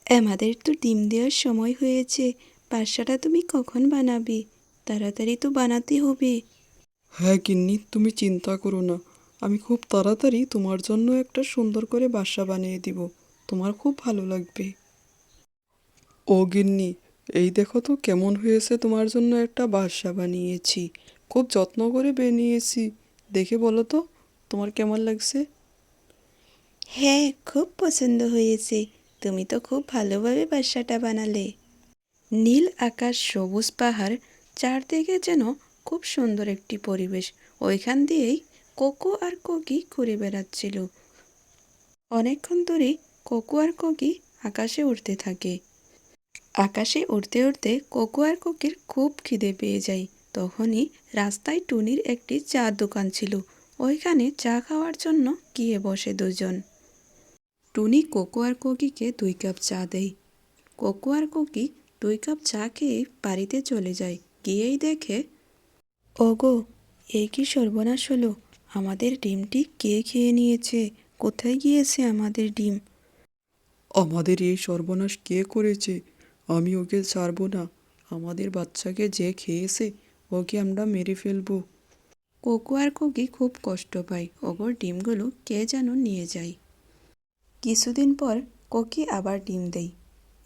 আমাদের তো ডিম দেওয়ার সময় হয়েছে। বাসাটা তুমি কখন বানাবে? তাড়াতাড়ি তো বানাতে হবে। হ্যাঁ গিন্নি, তুমি চিন্তা করো না। আমি খুব তাড়াতাড়ি তোমার জন্য একটা সুন্দর করে বাসা বানিয়ে দিব। তোমার খুব ভালো লাগবে। ও গিন্নি, এই দেখো তো কেমন হয়েছে, তোমার জন্য একটা বাসা বানিয়েছি। খুব যত্ন করে বানিয়েছি। দেখে বলো তো তোমার কেমন লাগছে। হ্যাঁ, খুব পছন্দ হয়েছে। তুমি তো খুব ভালোভাবে বাসাটা বানালে। নীল আকাশ, সবুজ পাহাড়, চারদিকে যেন খুব সুন্দর একটি পরিবেশ। ওইখান দিয়েই কোকো আর কোকি ঘুরে বেড়াচ্ছিল। অনেকক্ষণ ধরে কোকো আর কোকি আকাশে উড়তে থাকে। আকাশে উড়তে উড়তে কোকো আর কোকির খুব খিদে পেয়ে যায়। তখনই রাস্তায় টুনির একটি চা দোকান ছিল। ওইখানে চা খাওয়ার জন্য গিয়ে বসে দুজন। টুনি কোকো আর কোকিকে 2 কাপ চা দেয়। কোকো আর কোকি 2 কাপ চা খেয়ে বাড়িতে চলে যায়। গিয়েই দেখে, ওগো, এই কি সর্বনাশ হলো! আমাদের ডিমটি কে খেয়ে নিয়েছে? কোথায় গিয়েছে আমাদের ডিম? আমাদের এই সর্বনাশ কে করেছে? আমি ওকে ছাড়বো না। আমাদের বাচ্চাকে যে খেয়েছে ওকে আমরা মেরে ফেলবো। কোকো আর কোকি খুব কষ্ট পায়। ওগোর ডিমগুলো কে যেন নিয়ে যায়। কিছুদিন পর কোকি আবার ডিম দেয়।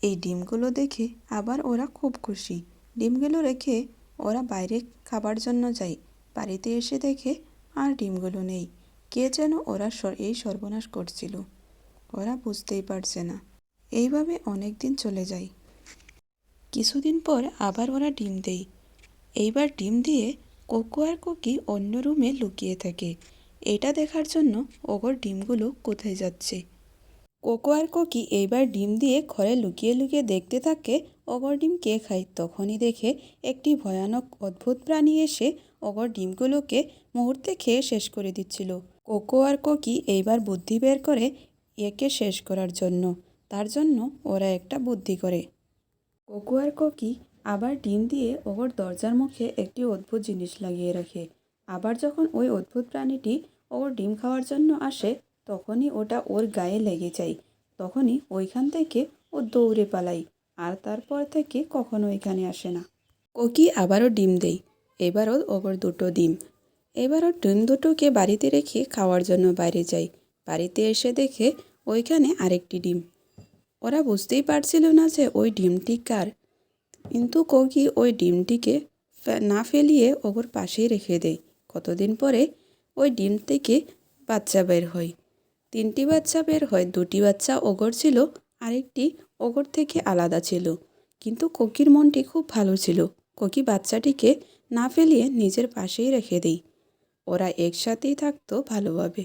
এই ডিমগুলো দেখে আবার ওরা খুব খুশি। ডিমগুলো রেখে ওরা বাইরে খাবার জন্য যায়। বাড়িতে এসে দেখে আর ডিমগুলো নেই। কে যেন ওরা এই সর্বনাশ করছিল। ওরা বুঝতেই পারছে না। এইভাবে অনেক দিন চলে যায়। কিছুদিন পর আবার ওরা ডিম দেয়। এইবার ডিম দিয়ে কোকো আর কোকি অন্য রুমে লুকিয়ে থাকে। এটা দেখার জন্য ওগোর ডিমগুলো কোথায় যাচ্ছে। কোকো আর কোকি এইবার ডিম দিয়ে ঘরে লুকিয়ে লুকিয়ে দেখতে থাকে অগর ডিম কে খায়। তখনই দেখে একটি ভয়ানক অদ্ভুত প্রাণী এসে অগর ডিমগুলোকে মুহূর্তে খেয়ে শেষ করে দিচ্ছিল। কোকো আর কোকি এইবার বুদ্ধি বের করে একে শেষ করার জন্য। তার জন্য ওরা একটা বুদ্ধি করে। কোকো আর কোকি আবার ডিম দিয়ে ওর দরজার মুখে একটি অদ্ভুত জিনিস লাগিয়ে রাখে। আবার যখন ওই অদ্ভুত প্রাণীটি ওর ডিম খাওয়ার জন্য আসে, তখনই ওটা ওর গায়ে লেগে যায়। তখনই ওইখান থেকে ও দৌড়ে পালায়। আর তারপর থেকে কখনো এখানে আসে না। কোকি আবারও ডিম দেয়। এবারও ওর দুটো ডিম। এবার ওর ডিম দুটোকে বাড়িতে রেখে খাওয়ার জন্য বাইরে যায়। বাড়িতে এসে দেখে ওইখানে আরেকটি ডিম। ওরা বুঝতেই পারছিল না যে ওই ডিমটি কার। কিন্তু কোকি ওই ডিমটিকে না ফেলিয়ে ওর পাশেই রেখে দেয়। কতদিন পরে ওই ডিম থেকে বাচ্চা বের হয়। 3টি বাচ্চা বের হয়। 2টি বাচ্চা ওগর ছিল, আরেকটি ওগর থেকে আলাদা ছিল। কিন্তু কোকির মনটি খুব ভালো ছিল। কোকি বাচ্চাটিকে না ফেলিয়ে নিজের পাশেই রেখে দেয়। ওরা একসাথেই থাকতো ভালোভাবে।